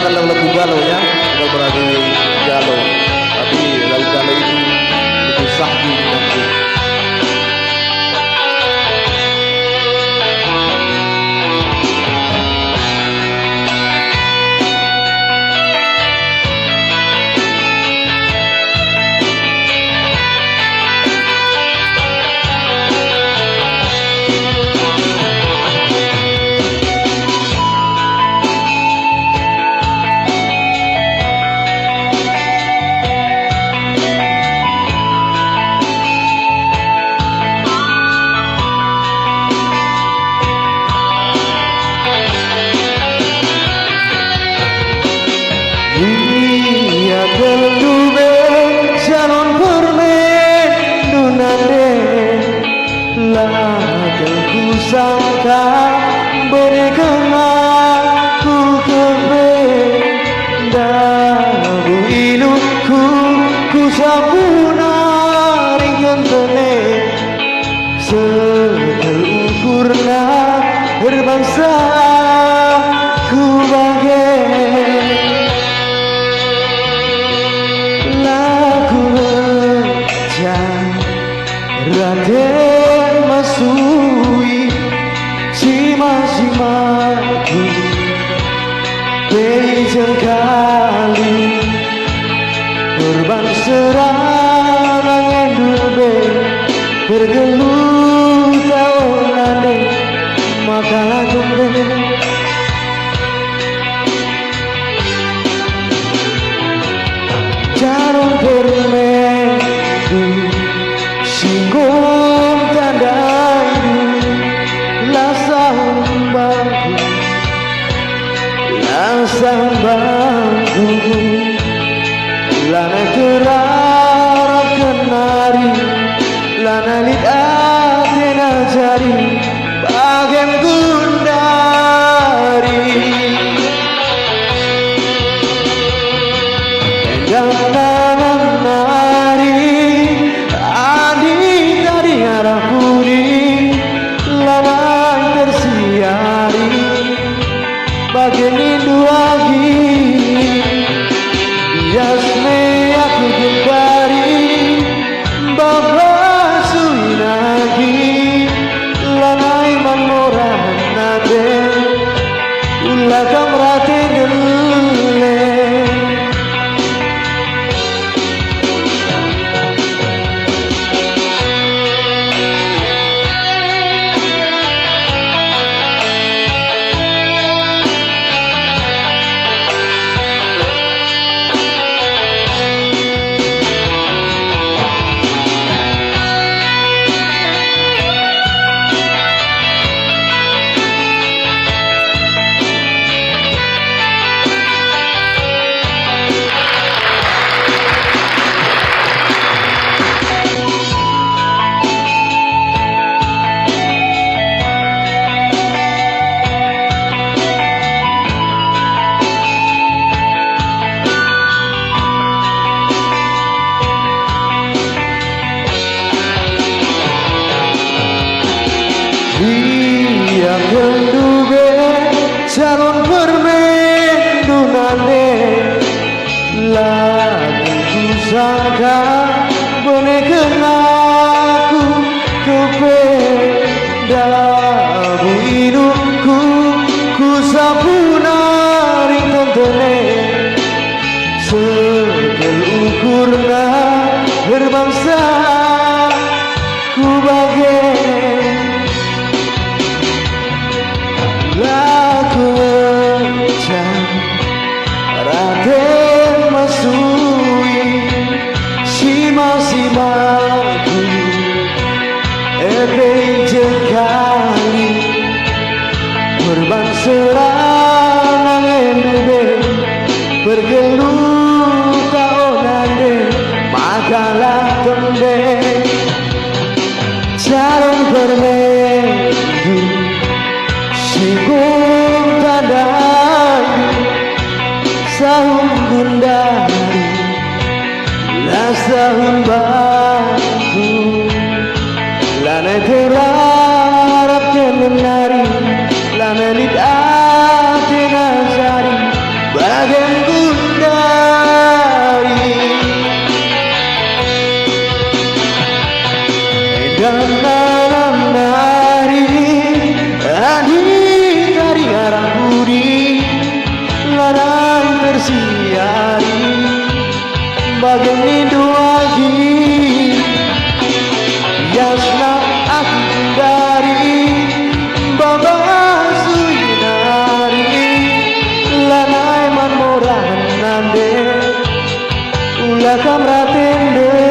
mendengarkan lagu galau ya, bukan berarti galau, tapi lagu galau itu sahdu nanti. Iya kendube jalon permendunane lagen ku sangka berikan aku kebe dabu iluku ku sabuna ringkan tene setel ukurna berbangsa ku bagai Raden masui sima-simaku Bejeng kali korban serangan endube bergelut taunane makalah gede jarum permendu singgung tandaidu lasang bangku lana terarap kenari lana lidah tena jari bagian gundari endang nari adi tadi arah pudi lana tersiari bagian rindu lagi biasne aku gembari bapak sui lagi lana iman moran nade ulah kamrate gele Iya kendube calon permendunane lagi ku sangka boneken aku kepedamu hidupku ku sapuna ringkan tene segel ukurna berbangsa ku bagai lagu ucap Raden masui sima-simaku bejeng kali korban serangan endube bergelut taunande makalah tembe jarum permendu singgung tandai sahum gundari lasahum bangku lana terarap menari lana lidah tenazari bagai siari bagai nindu lagi yasna aku dari baba suinari lanai man morahan nande ulah kamratende